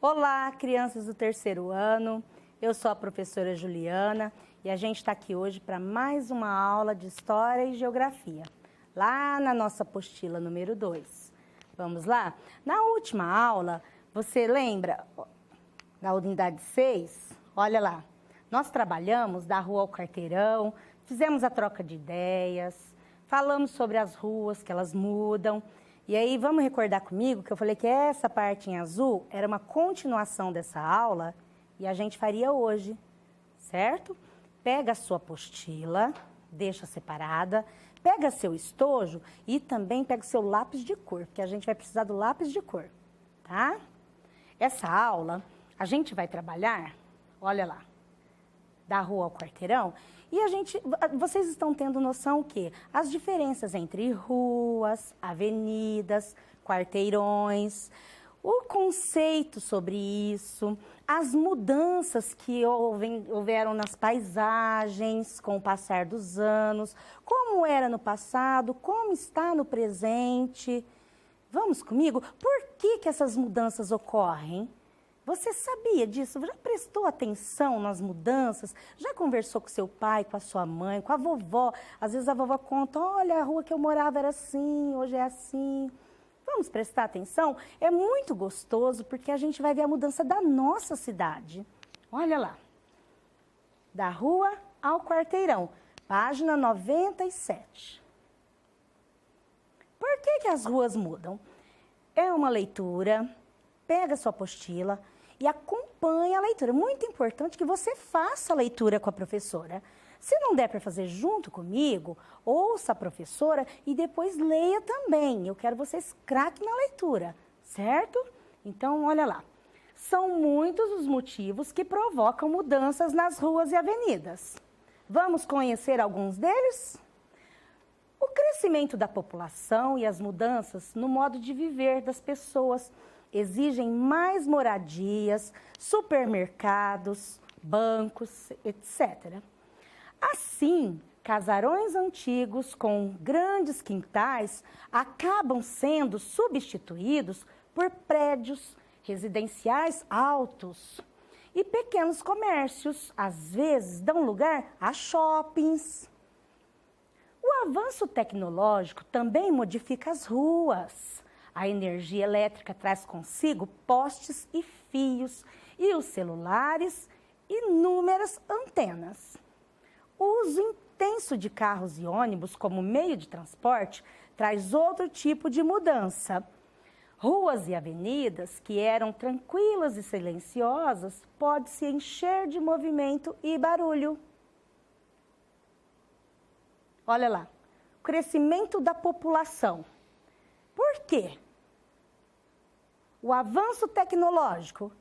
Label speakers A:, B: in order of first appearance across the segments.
A: Olá, crianças do terceiro ano. Eu sou a professora Juliana e a gente está aqui hoje para mais uma aula de História e Geografia, lá na nossa apostila número 2. Vamos lá? Na última aula, você lembra, na unidade 6, olha lá, nós trabalhamos da rua ao quarteirão, fizemos a troca de ideias, falamos sobre as ruas, que elas mudam. E aí, vamos recordar comigo que eu falei que essa parte em azul era uma continuação dessa aula e a gente faria hoje, certo? Pega a sua apostila, deixa separada, pega seu estojo e também pega seu lápis de cor, porque a gente vai precisar do lápis de cor, tá? Essa aula, a gente vai trabalhar, olha lá, da rua ao quarteirão, e vocês estão tendo noção que as diferenças entre ruas, avenidas, quarteirões, o conceito sobre isso, as mudanças que houveram nas paisagens com o passar dos anos, como era no passado, como está no presente. Vamos comigo? Por que essas mudanças ocorrem? Você sabia disso? Já prestou atenção nas mudanças? Já conversou com seu pai, com a sua mãe, com a vovó? Às vezes a vovó conta, olha, a rua que eu morava era assim, hoje é assim. Vamos prestar atenção? É muito gostoso porque a gente vai ver a mudança da nossa cidade. Olha lá. Da rua ao quarteirão, página 97. Por que as ruas mudam? É uma leitura, pega sua apostila e acompanha a leitura. É muito importante que você faça a leitura com a professora. Se não der para fazer junto comigo, ouça a professora e depois leia também. Eu quero vocês craquem na leitura, certo? Então, olha lá. São muitos os motivos que provocam mudanças nas ruas e avenidas. Vamos conhecer alguns deles? O crescimento da população e as mudanças no modo de viver das pessoas exigem mais moradias, supermercados, bancos, etc. Assim, casarões antigos com grandes quintais acabam sendo substituídos por prédios residenciais altos. E pequenos comércios, às vezes, dão lugar a shoppings. O avanço tecnológico também modifica as ruas. A energia elétrica traz consigo postes e fios, e os celulares, inúmeras antenas. O uso intenso de carros e ônibus como meio de transporte traz outro tipo de mudança. Ruas e avenidas que eram tranquilas e silenciosas podem se encher de movimento e barulho. Olha lá, o crescimento da população. Por quê? O avanço tecnológico.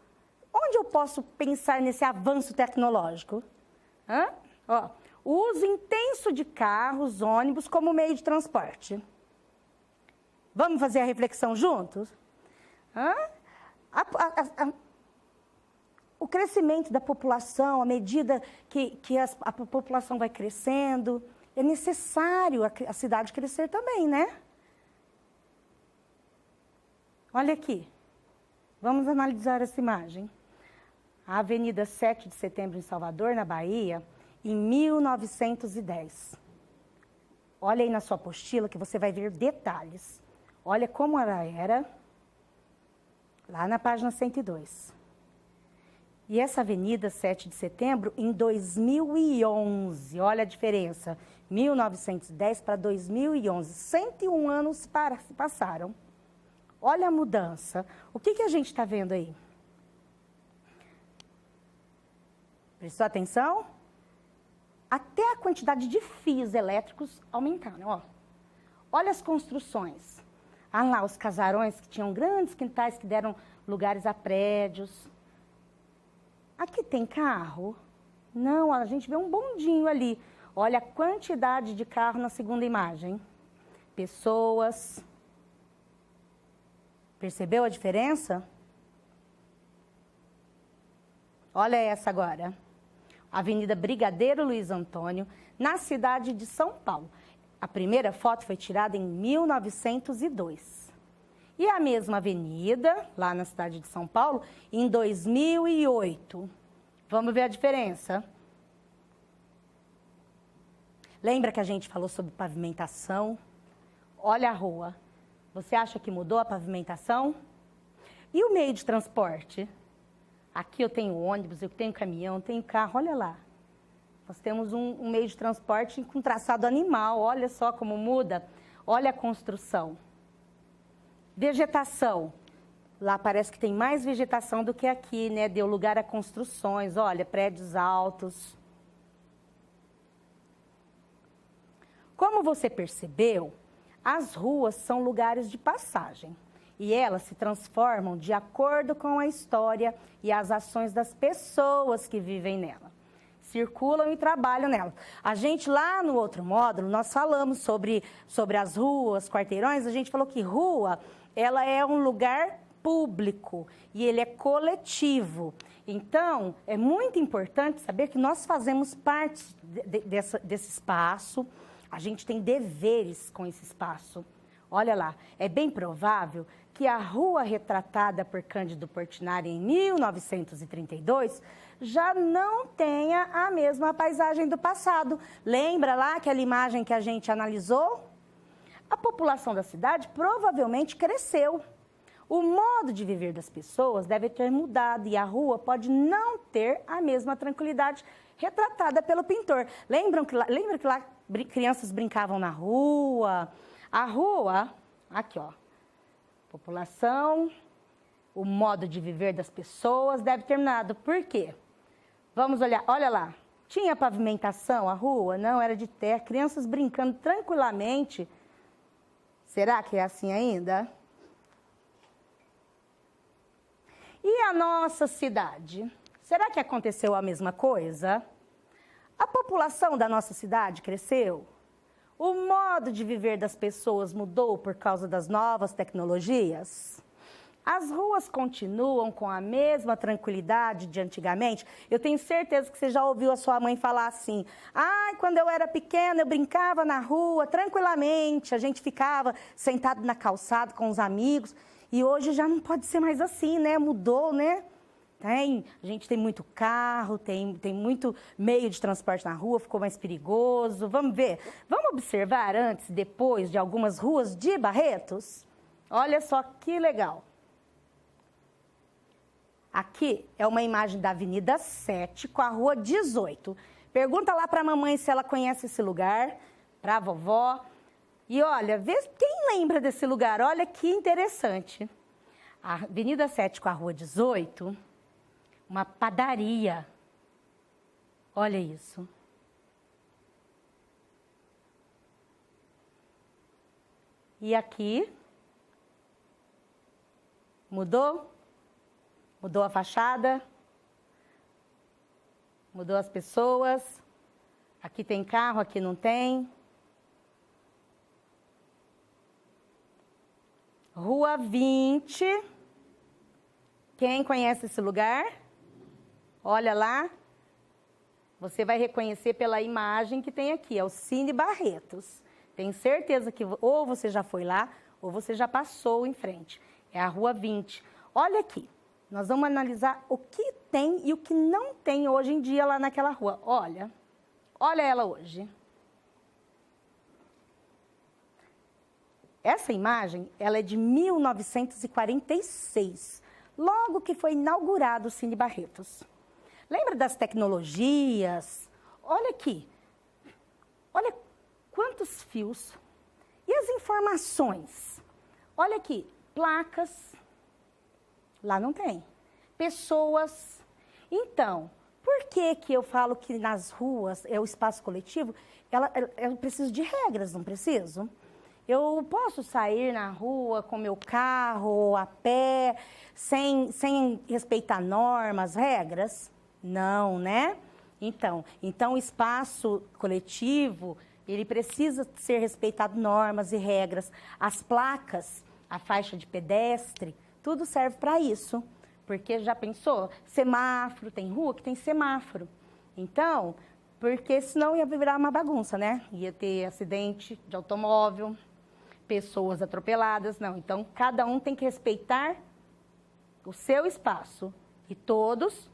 A: Onde eu posso pensar nesse avanço tecnológico? Ó, o uso intenso de carros, ônibus como meio de transporte. Vamos fazer a reflexão juntos? O crescimento da população, à medida que a população vai crescendo, é necessário a cidade crescer também, né? Olha aqui, vamos analisar essa imagem. A Avenida 7 de Setembro em Salvador, na Bahia, em 1910. Olha aí na sua apostila que você vai ver detalhes. Olha como ela era, lá na página 102. E essa Avenida 7 de Setembro em 2011, olha a diferença, 1910 para 2011, 101 anos se passaram. Olha a mudança. O que a gente está vendo aí? Prestou atenção? Até a quantidade de fios elétricos aumentaram, ó. Olha as construções. Ah lá, os casarões que tinham grandes quintais que deram lugares a prédios. Aqui tem carro? Não, a gente vê um bondinho ali. Olha a quantidade de carro na segunda imagem. Pessoas. Percebeu a diferença? Olha essa agora. Avenida Brigadeiro Luiz Antônio, na cidade de São Paulo. A primeira foto foi tirada em 1902. E a mesma avenida, lá na cidade de São Paulo, em 2008. Vamos ver a diferença? Lembra que a gente falou sobre pavimentação? Olha a rua. Você acha que mudou a pavimentação? E o meio de transporte? Aqui eu tenho ônibus, eu tenho caminhão, tenho carro, olha lá. Nós temos um meio de transporte com traçado animal, olha só como muda. Olha a construção. Vegetação. Lá parece que tem mais vegetação do que aqui, né? Deu lugar a construções, olha, prédios altos. Como você percebeu, as ruas são lugares de passagem e elas se transformam de acordo com a história e as ações das pessoas que vivem nela, circulam e trabalham nela. A gente lá no outro módulo, nós falamos sobre as ruas, quarteirões, a gente falou que rua, ela é um lugar público e ele é coletivo. Então, é muito importante saber que nós fazemos parte desse espaço. A gente tem deveres com esse espaço. Olha lá, é bem provável que a rua retratada por Cândido Portinari em 1932 já não tenha a mesma paisagem do passado. Lembra lá aquela imagem que a gente analisou? A população da cidade provavelmente cresceu. O modo de viver das pessoas deve ter mudado e a rua pode não ter a mesma tranquilidade retratada pelo pintor. Lembra que lá crianças brincavam na rua? A rua, aqui ó, população, o modo de viver das pessoas deve ter mudado. Por quê? Vamos olhar, olha lá, tinha pavimentação a rua? Não, era de terra, crianças brincando tranquilamente. Será que é assim ainda? E a nossa cidade? Será que aconteceu a mesma coisa? A população da nossa cidade cresceu? O modo de viver das pessoas mudou por causa das novas tecnologias? As ruas continuam com a mesma tranquilidade de antigamente? Eu tenho certeza que você já ouviu a sua mãe falar assim: ai, quando eu era pequena eu brincava na rua tranquilamente, a gente ficava sentado na calçada com os amigos. E hoje já não pode ser mais assim, né? Mudou, né? A gente tem muito carro, tem muito meio de transporte na rua, ficou mais perigoso. Vamos ver, vamos observar antes e depois de algumas ruas de Barretos? Olha só que legal. Aqui é uma imagem da Avenida 7 com a Rua 18. Pergunta lá para a mamãe se ela conhece esse lugar, para a vovó. E olha, vê quem lembra desse lugar, olha que interessante. A Avenida 7 com a Rua 18, uma padaria. Olha isso. E aqui, mudou? Mudou a fachada? Mudou as pessoas? Aqui tem carro, aqui não tem. Rua 20. Quem conhece esse lugar? Olha lá. Você vai reconhecer pela imagem que tem aqui. É o Cine Barretos. Tenho certeza que ou você já foi lá, ou você já passou em frente. É a Rua 20. Olha aqui. Nós vamos analisar o que tem e o que não tem hoje em dia lá naquela rua. Olha. Olha ela hoje. Essa imagem, ela é de 1946, logo que foi inaugurado o Cine Barretos. Lembra das tecnologias? Olha aqui, olha quantos fios. E as informações? Olha aqui, placas, lá não tem. Pessoas. Então, por que que eu falo que nas ruas, é o espaço coletivo, eu preciso de regras, não preciso? Eu posso sair na rua com meu carro, a pé, sem respeitar normas, regras? Não, né? Então, o espaço coletivo, ele precisa ser respeitado normas e regras. As placas, a faixa de pedestre, tudo serve para isso. Porque já pensou? Semáforo, tem rua que tem semáforo. Então, porque senão ia virar uma bagunça, né? Ia ter acidente de automóvel. pessoas atropeladas, não. Então, cada um tem que respeitar o seu espaço e todos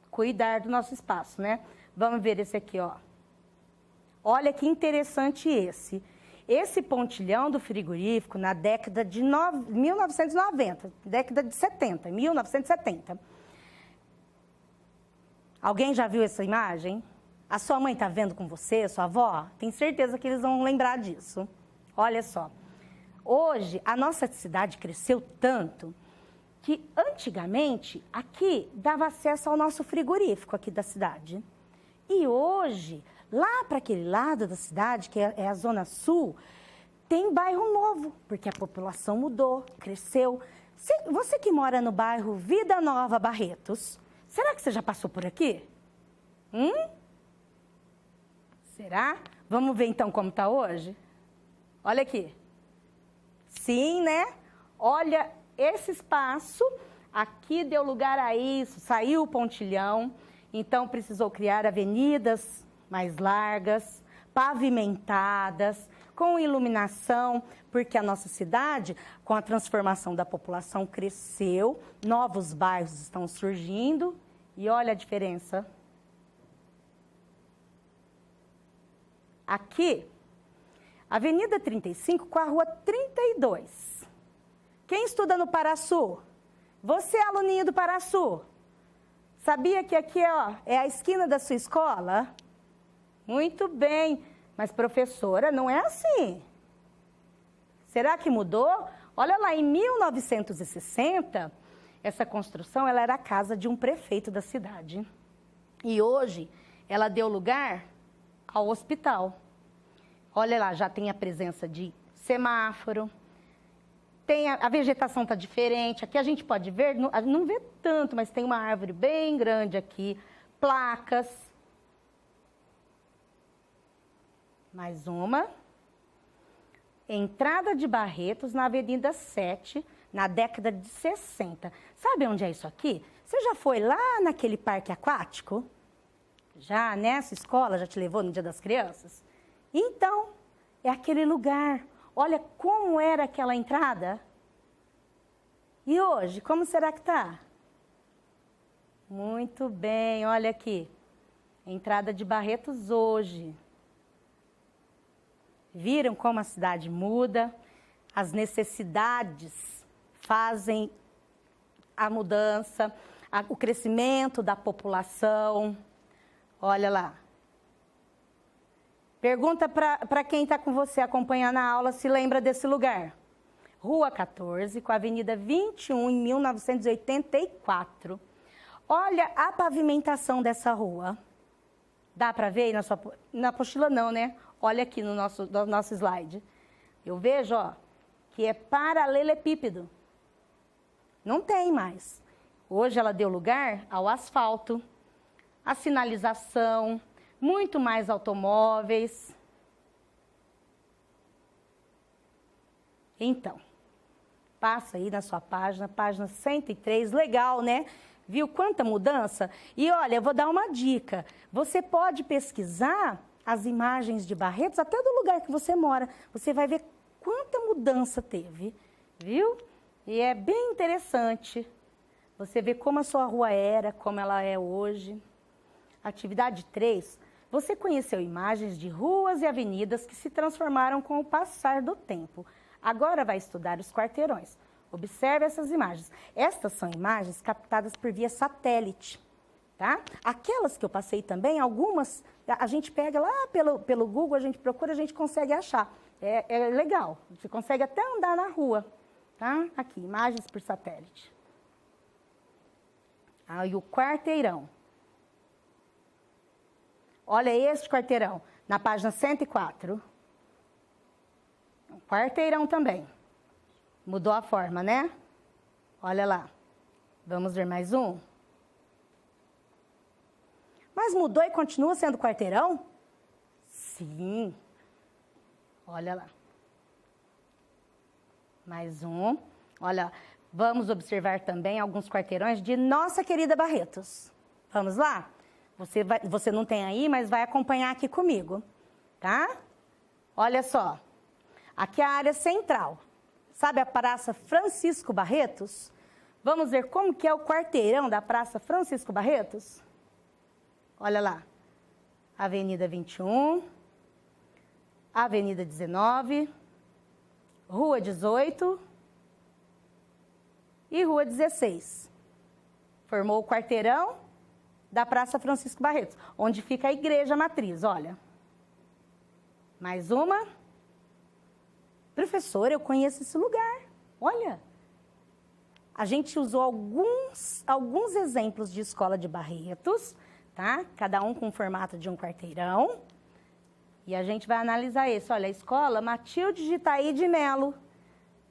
A: cuidar do nosso espaço, né? Vamos ver esse aqui, ó. Olha que interessante esse. Esse pontilhão do frigorífico, na década de 1990, década de 70, 1970. Alguém já viu essa imagem? A sua mãe está vendo com você, sua avó? Tenho certeza que eles vão lembrar disso. Olha só. Hoje, a nossa cidade cresceu tanto que, antigamente, aqui dava acesso ao nosso frigorífico aqui da cidade. E hoje, lá para aquele lado da cidade, que é a Zona Sul, tem bairro novo, porque a população mudou, cresceu. Você que mora no bairro Vida Nova Barretos, será que você já passou por aqui? Será? Vamos ver então como está hoje? Olha aqui. Sim, né? Olha, esse espaço aqui deu lugar a isso, saiu o pontilhão, então precisou criar avenidas mais largas, pavimentadas, com iluminação, porque a nossa cidade, com a transformação da população, cresceu, novos bairros estão surgindo e olha a diferença. Aqui, Avenida 35 com a Rua 32. Quem estuda no Paraçu? Você, aluninho do Paraçu, sabia que aqui ó, é a esquina da sua escola? Muito bem, mas professora, não é assim. Será que mudou? Olha lá, em 1960, essa construção ela era a casa de um prefeito da cidade. E hoje, ela deu lugar ao hospital. Olha lá, já tem a presença de semáforo, tem a vegetação está diferente. Aqui a gente pode ver, não vê tanto, mas tem uma árvore bem grande aqui, placas. Mais uma. Entrada de Barretos na Avenida 7, na década de 60. Sabe onde é isso aqui? Você já foi lá naquele parque aquático? Já, nessa escola, já te levou no Dia das Crianças? Então, é aquele lugar. Olha como era aquela entrada. E hoje, como será que está? Muito bem, olha aqui. Entrada de Barretos hoje. Viram como a cidade muda? As necessidades fazem a mudança, o crescimento da população. Olha lá. Pergunta para quem está com você acompanhando a aula se lembra desse lugar. Rua 14, com a Avenida 21, em 1984. Olha a pavimentação dessa rua. Dá para ver aí na apostila não, né? Olha aqui no nosso slide. Eu vejo, ó, que é paralelepípedo. Não tem mais. Hoje ela deu lugar ao asfalto, à sinalização, muito mais automóveis. Então, passa aí na sua página 103, legal, né? Viu quanta mudança? E olha, eu vou dar uma dica. Você pode pesquisar as imagens de Barretos, até do lugar que você mora. Você vai ver quanta mudança teve, viu? E é bem interessante. Você vê como a sua rua era, como ela é hoje. Atividade 3. Você conheceu imagens de ruas e avenidas que se transformaram com o passar do tempo. Agora vai estudar os quarteirões. Observe essas imagens. Estas são imagens captadas por via satélite, tá? Aquelas que eu passei também, algumas, a gente pega lá pelo Google, a gente procura, a gente consegue achar. É legal, você consegue até andar na rua, tá? Aqui, imagens por satélite. Aí o quarteirão. Olha este quarteirão, na página 104. Um quarteirão também. Mudou a forma, né? Olha lá. Vamos ver mais um? Mas mudou e continua sendo quarteirão? Sim. Olha lá. Mais um. Olha, vamos observar também alguns quarteirões de nossa querida Barretos. Vamos lá? Você não tem aí, mas vai acompanhar aqui comigo, tá? Olha só. Aqui é a área central. Sabe a Praça Francisco Barretos? Vamos ver como que é o quarteirão da Praça Francisco Barretos? Olha lá. Avenida 21, Avenida 19, Rua 18 e Rua 16. Formou o quarteirão da Praça Francisco Barretos, onde fica a Igreja Matriz, olha. Mais uma. Professora, eu conheço esse lugar, olha. A gente usou alguns exemplos de escola de Barretos, tá? Cada um com o formato de um quarteirão. E a gente vai analisar esse. Olha, a escola Matilde de Itaí de Melo.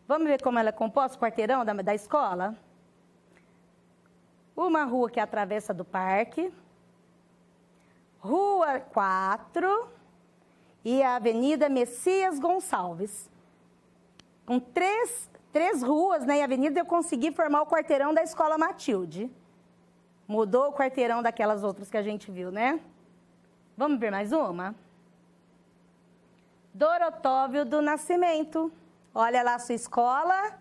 A: Vamos ver como ela é composta, o quarteirão da escola? Uma rua que é a Travessa do Parque. Rua 4 e a Avenida Messias Gonçalves. Com três ruas, né, e avenida, eu consegui formar o quarteirão da Escola Matilde. Mudou o quarteirão daquelas outras que a gente viu, né? Vamos ver mais uma? Dorotóvio do Nascimento. Olha lá a sua escola.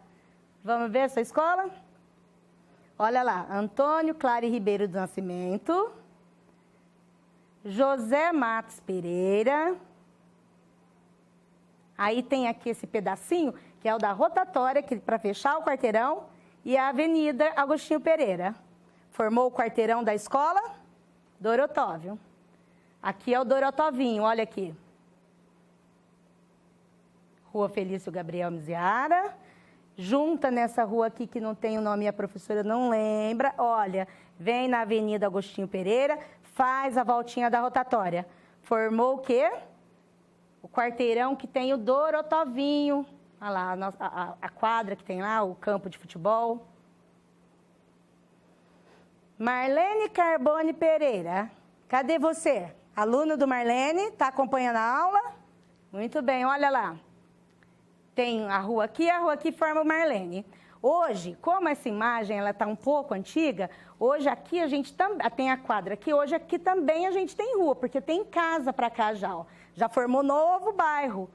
A: Vamos ver a sua escola? Olha lá, Antônio Clare Ribeiro do Nascimento. José Matos Pereira. Aí tem aqui esse pedacinho, que é o da rotatória, para fechar o quarteirão, e a Avenida Agostinho Pereira. Formou o quarteirão da escola Dorotóvio. Aqui é o Dorotovinho, olha aqui. Rua Felício Gabriel Miziara. Junta nessa rua aqui, que não tem o nome e a professora não lembra. Olha, vem na Avenida Agostinho Pereira, faz a voltinha da rotatória. Formou o quê? O quarteirão que tem o Dorotovinho. Olha lá, a quadra que tem lá, o campo de futebol. Marlene Carbone Pereira. Cadê você? Aluno do Marlene, está acompanhando a aula? Muito bem, olha lá. Tem a rua aqui e a rua aqui forma o Marlene. Hoje, como essa imagem ela está um pouco antiga, hoje aqui a gente tem a quadra aqui, hoje aqui também a gente tem rua, porque tem casa para cá já, ó. Já formou novo bairro.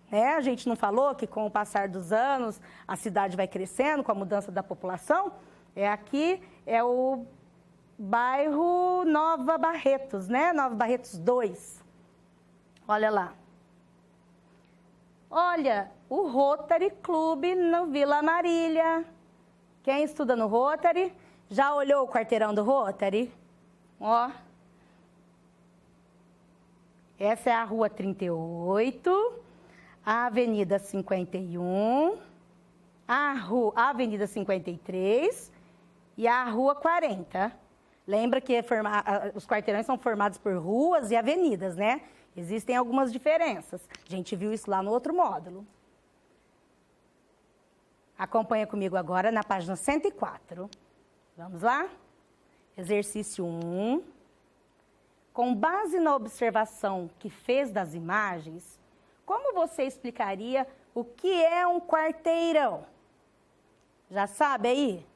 A: Né? A gente não falou que com o passar dos anos a cidade vai crescendo com a mudança da população? Aqui é o bairro Nova Barretos, né? Nova Barretos 2. Olha lá. Olha, o Rotary Clube no Vila Marília. Quem estuda no Rotary, já olhou o quarteirão do Rotary? Ó. Essa é a Rua 38, a Avenida 51, a Avenida 53 e a Rua 40. Lembra que os quarteirões são formados por ruas e avenidas, né? Existem algumas diferenças. A gente viu isso lá no outro módulo. Acompanha comigo agora na página 104. Vamos lá? Exercício 1. Com base na observação que fez das imagens, como você explicaria o que é um quarteirão? Já sabe aí?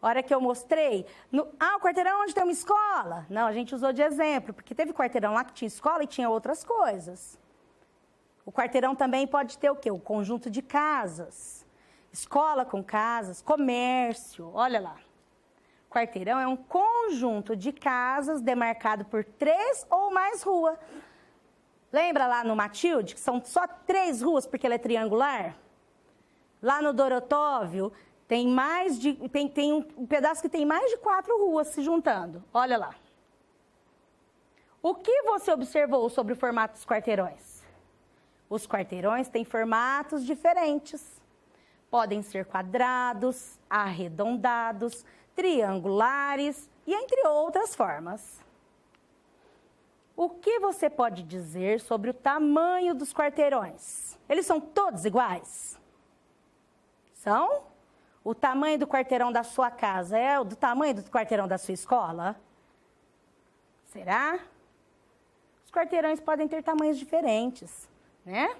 A: Hora que eu mostrei, o quarteirão onde tem uma escola? Não, a gente usou de exemplo, porque teve quarteirão lá que tinha escola e tinha outras coisas. O quarteirão também pode ter o quê? O conjunto de casas. Escola com casas, comércio, olha lá. Quarteirão é um conjunto de casas demarcado por 3 ou mais ruas. Lembra lá no Matilde, que são só 3 ruas porque ela é triangular? Lá no Dorotóvio, tem um pedaço que tem mais de 4 ruas se juntando. Olha lá. O que você observou sobre o formato dos quarteirões? Os quarteirões têm formatos diferentes. Podem ser quadrados, arredondados, triangulares e entre outras formas. O que você pode dizer sobre o tamanho dos quarteirões? Eles são todos iguais? São? O tamanho do quarteirão da sua casa é o do tamanho do quarteirão da sua escola? Será? Os quarteirões podem ter tamanhos diferentes, né?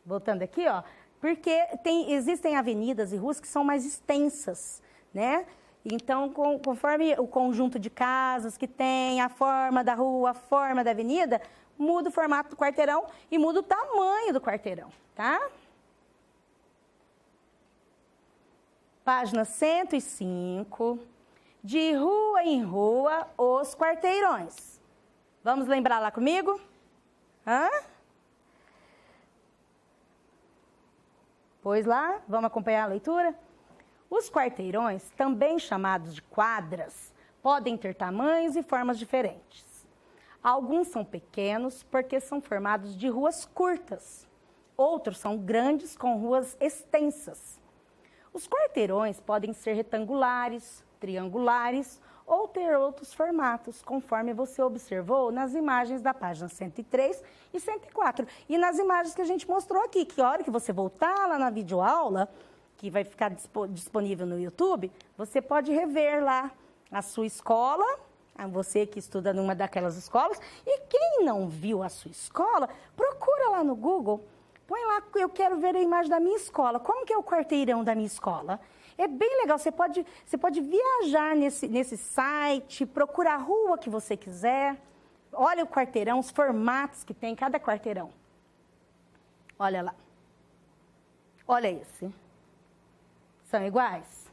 A: Voltando aqui, ó, porque existem avenidas e ruas que são mais extensas, né? Então, conforme o conjunto de casas que tem, a forma da rua, a forma da avenida, muda o formato do quarteirão e muda o tamanho do quarteirão, tá? Página 105. De rua em rua, os quarteirões. Vamos lembrar lá comigo? Hã? Pois lá, vamos acompanhar a leitura? Os quarteirões, também chamados de quadras, podem ter tamanhos e formas diferentes. Alguns são pequenos porque são formados de ruas curtas. Outros são grandes com ruas extensas. Os quarteirões podem ser retangulares, triangulares ou ter outros formatos, conforme você observou nas imagens da página 103 e 104. E nas imagens que a gente mostrou aqui, que a hora que você voltar lá na videoaula, que vai ficar disponível no YouTube, você pode rever lá a sua escola, você que estuda numa daquelas escolas. E quem não viu a sua escola, procura lá no Google, põe lá, eu quero ver a imagem da minha escola. Como que é o quarteirão da minha escola? É bem legal, você pode viajar nesse site, procurar a rua que você quiser. Olha o quarteirão, os formatos que tem cada quarteirão. Olha lá. Olha esse. São iguais?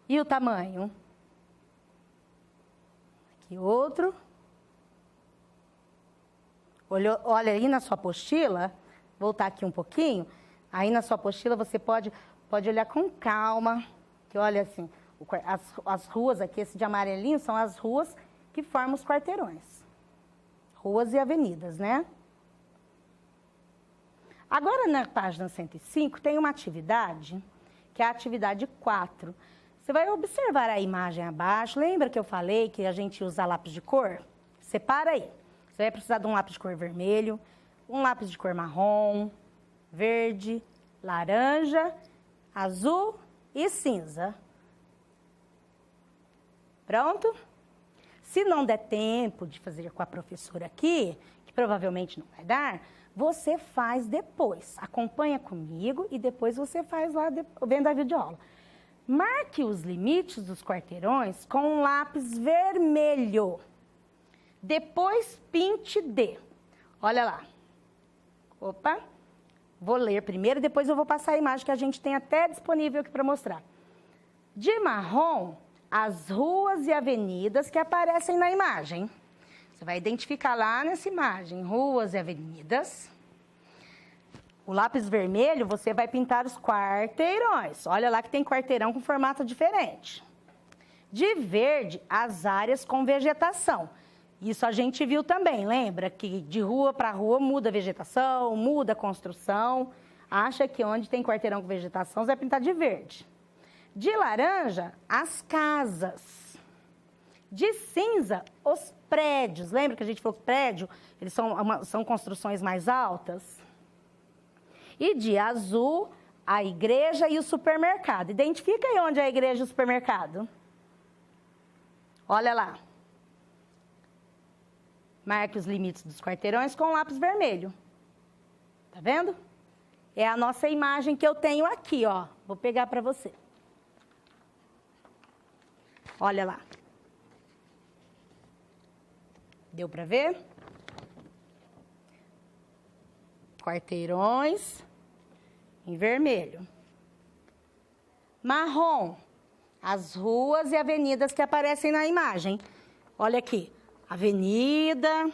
A: E o tamanho? Aqui outro. Olha aí na sua apostila, voltar aqui um pouquinho. Aí na sua apostila você pode olhar com calma. Que olha assim, as ruas aqui, esse de amarelinho, são as ruas que formam os quarteirões. Ruas e avenidas, né? Agora, na página 105, tem uma atividade, que é a atividade 4. Você vai observar a imagem abaixo. Lembra que eu falei que a gente usa lápis de cor? Separa aí. Você vai precisar de um lápis de cor vermelho, um lápis de cor marrom, verde, laranja, azul e cinza. Pronto? Se não der tempo de fazer com a professora aqui, que provavelmente não vai dar, você faz depois. Acompanha comigo e depois você faz lá vendo a videoaula. Marque os limites dos quarteirões com um lápis vermelho. Depois pinte de. Olha lá. Opa. Vou ler primeiro, depois eu vou passar a imagem que a gente tem até disponível aqui para mostrar. De marrom, as ruas e avenidas que aparecem na imagem. Você vai identificar lá nessa imagem, ruas e avenidas. O lápis vermelho, você vai pintar os quarteirões. Olha lá que tem quarteirão com formato diferente. De verde, as áreas com vegetação. Isso a gente viu também, lembra? Que de rua para rua muda a vegetação, muda a construção. Acha que onde tem quarteirão com vegetação, você vai pintar de verde. De laranja, as casas. De cinza, os prédios. Lembra que a gente falou que prédio, eles são construções mais altas? E de azul, a igreja e o supermercado. Identifica aí onde é a igreja e o supermercado. Olha lá. Marque os limites dos quarteirões com lápis vermelho. Tá vendo? É a nossa imagem que eu tenho aqui, ó. Vou pegar para você. Olha lá. Deu para ver? Quarteirões em vermelho. Marrom, as ruas e avenidas que aparecem na imagem. Olha aqui. Avenida,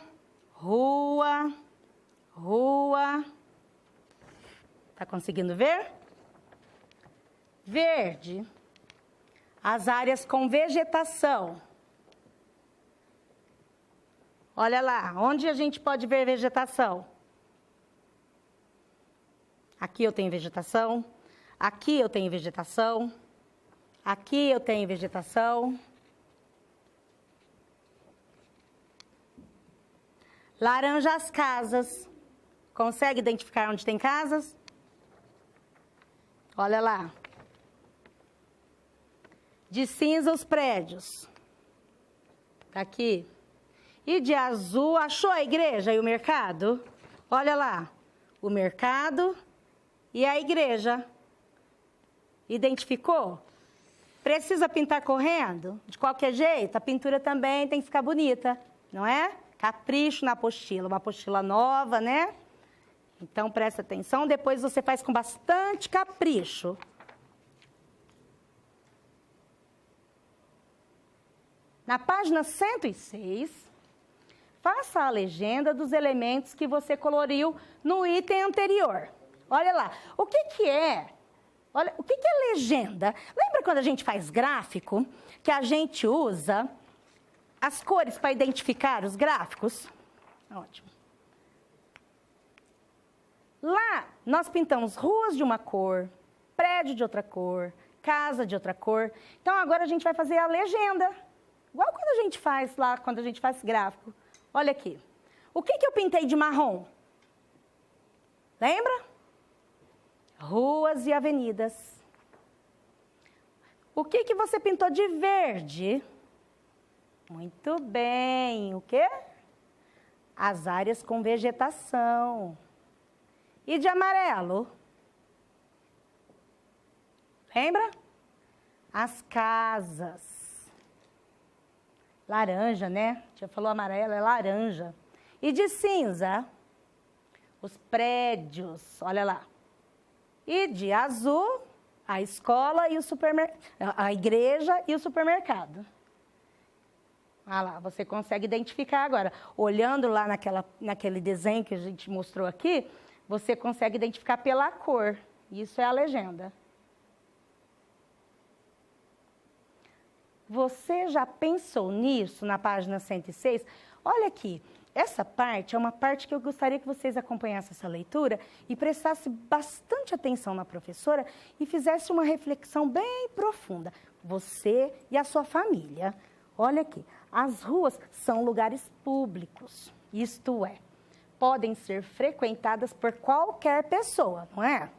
A: rua, rua. Tá conseguindo ver? Verde, as áreas com vegetação. Olha lá, onde a gente pode ver vegetação? Aqui eu tenho vegetação, aqui eu tenho vegetação, aqui eu tenho vegetação. Laranja, as casas. Consegue identificar onde tem casas? Olha lá. De cinza, os prédios. Tá aqui. E de azul, achou a igreja e o mercado? Olha lá. O mercado e a igreja. Identificou? Precisa pintar correndo? De qualquer jeito, a pintura também tem que ficar bonita, não é? Capricho na apostila, uma apostila nova, né? Então, presta atenção, depois você faz com bastante capricho. Na página 106, faça a legenda dos elementos que você coloriu no item anterior. Olha lá, o que que é? Olha, o que que é legenda? Lembra quando a gente faz gráfico, que a gente usa as cores para identificar os gráficos? Ótimo. Lá, nós pintamos ruas de uma cor, prédio de outra cor, casa de outra cor. Então, agora a gente vai fazer a legenda. Igual quando a gente faz lá, quando a gente faz gráfico. Olha aqui. O que que eu pintei de marrom? Lembra? Ruas e avenidas. O que que você pintou de verde? Muito bem. O quê? As áreas com vegetação. E de amarelo? Lembra? As casas. Laranja, né? Já falou amarelo, é laranja. E de cinza? Os prédios, olha lá. E de azul, a escola e o supermercado, a igreja e o supermercado. Ah lá, você consegue identificar agora. Olhando lá naquele desenho que a gente mostrou aqui, você consegue identificar pela cor. Isso é a legenda. Você já pensou nisso na página 106? Olha aqui, essa parte é uma parte que eu gostaria que vocês acompanhassem essa leitura e prestassem bastante atenção na professora e fizessem uma reflexão bem profunda. Você e a sua família. Olha aqui, as ruas são lugares públicos, isto é, podem ser frequentadas por qualquer pessoa, não é?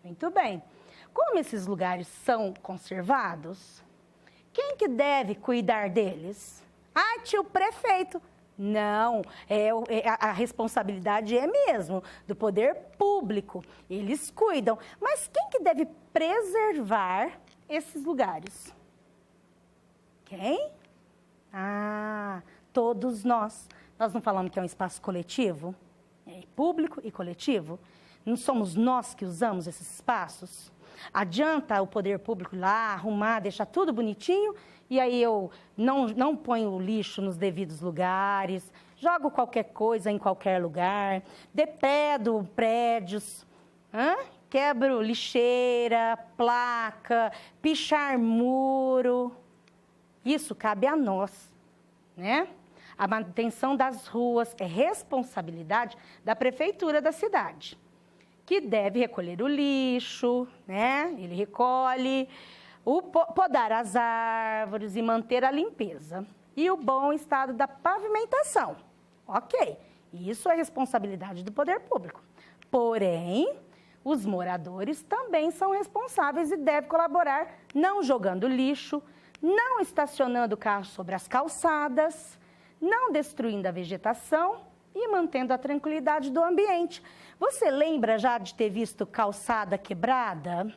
A: Muito bem. Como esses lugares são conservados, quem que deve cuidar deles? Ah, tio prefeito. Não, a responsabilidade é mesmo do poder público. Eles cuidam. Mas quem que deve preservar esses lugares? Quem? Ah, todos nós. Nós não falamos que é um espaço coletivo? É público e coletivo? Não somos nós que usamos esses espaços? Adianta o poder público ir lá, arrumar, deixar tudo bonitinho, e aí eu não ponho o lixo nos devidos lugares, jogo qualquer coisa em qualquer lugar, depredo prédios, quebro lixeira, placa, pichar muro. Isso cabe a nós, né? A manutenção das ruas é responsabilidade da prefeitura da cidade, que deve recolher o lixo, né? Ele recolhe, podar as árvores e manter a limpeza. E o bom estado da pavimentação. Ok, isso é responsabilidade do poder público. Porém, os moradores também são responsáveis e devem colaborar, não jogando lixo, não estacionando carros sobre as calçadas, não destruindo a vegetação e mantendo a tranquilidade do ambiente. Você lembra já de ter visto calçada quebrada?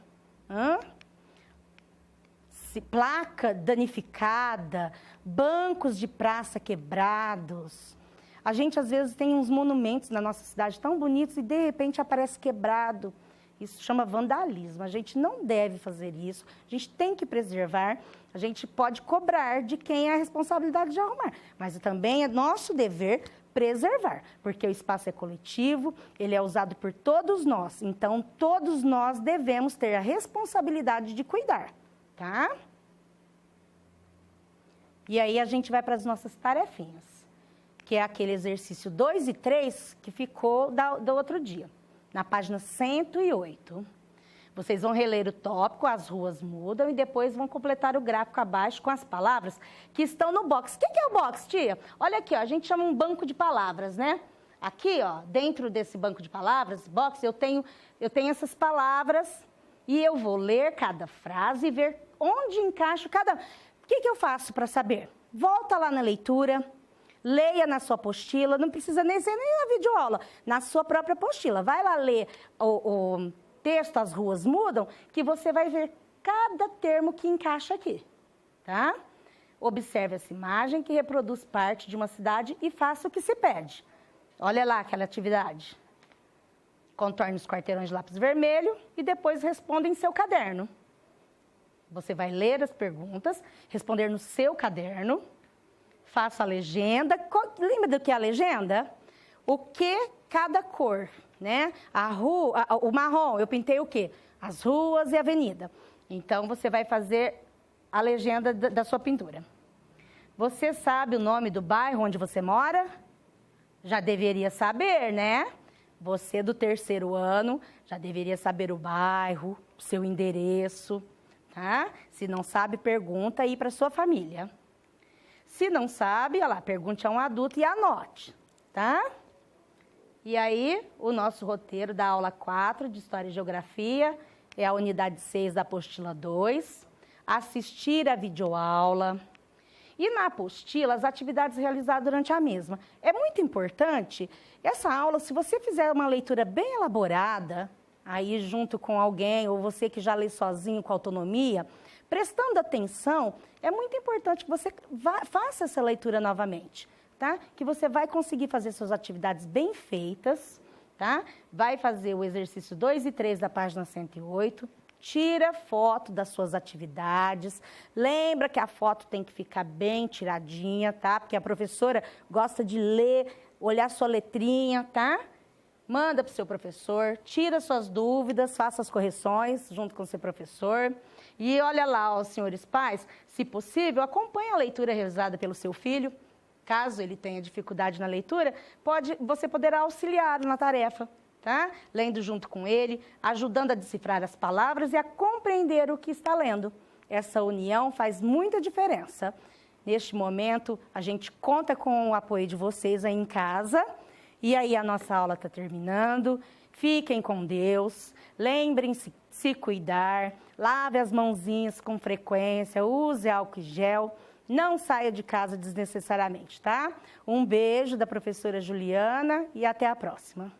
A: Placa danificada, bancos de praça quebrados. A gente, às vezes, tem uns monumentos na nossa cidade tão bonitos e, de repente, aparece quebrado. Isso chama vandalismo. A gente não deve fazer isso. A gente tem que preservar. A gente pode cobrar de quem é a responsabilidade de arrumar. Mas também é nosso dever preservar, porque o espaço é coletivo, ele é usado por todos nós. Então, todos nós devemos ter a responsabilidade de cuidar, tá? E aí a gente vai para as nossas tarefinhas, que é aquele exercício 2 e 3 que ficou do outro dia, na página 108. Vocês vão reler o tópico, as ruas mudam, e depois vão completar o gráfico abaixo com as palavras que estão no box. O que é o box, tia? Olha aqui, ó, a gente chama um banco de palavras, né? Aqui, ó, dentro desse banco de palavras, box, eu tenho essas palavras e eu vou ler cada frase e ver onde encaixa cada... O que eu faço para saber? Volta lá na leitura, leia na sua apostila, não precisa nem ser nem na videoaula, na sua própria apostila. Vai lá ler o texto As Ruas Mudam, que você vai ver cada termo que encaixa aqui, tá? Observe essa imagem que reproduz parte de uma cidade e faça o que se pede. Olha lá aquela atividade. Contorne os quarteirões de lápis vermelho e depois responda em seu caderno. Você vai ler as perguntas, responder no seu caderno, faça a legenda. Lembra do que é a legenda? O que cada cor, né? A rua, o marrom, eu pintei o quê? As ruas e a avenida. Então, você vai fazer a legenda da sua pintura. Você sabe o nome do bairro onde você mora? Já deveria saber, né? Você do terceiro ano já deveria saber o bairro, o seu endereço, tá? Se não sabe, pergunta aí para sua família. Se não sabe, olha lá, pergunte a um adulto e anote, tá? E aí, o nosso roteiro da aula 4 de História e Geografia é a unidade 6 da apostila 2, assistir a videoaula. E na apostila, as atividades realizadas durante a mesma. É muito importante essa aula, se você fizer uma leitura bem elaborada, aí junto com alguém, ou você que já lê sozinho com autonomia, prestando atenção, é muito importante que você faça essa leitura novamente, tá? Que você vai conseguir fazer suas atividades bem feitas, tá? Vai fazer o exercício 2 e 3 da página 108, tira foto das suas atividades, lembra que a foto tem que ficar bem tiradinha, tá? Porque a professora gosta de ler, olhar sua letrinha, tá? Manda para o seu professor, tira suas dúvidas, faça as correções junto com o seu professor. E olha lá, ó, senhores pais, se possível, acompanhe a leitura realizada pelo seu filho. Caso ele tenha dificuldade na leitura, você poderá auxiliar na tarefa, tá? Lendo junto com ele, ajudando a decifrar as palavras e a compreender o que está lendo. Essa união faz muita diferença. Neste momento, a gente conta com o apoio de vocês aí em casa. E aí a nossa aula está terminando. Fiquem com Deus. Lembrem-se de se cuidar. Lave as mãozinhas com frequência. Use álcool gel. Não saia de casa desnecessariamente, tá? Um beijo da professora Juliana e até a próxima.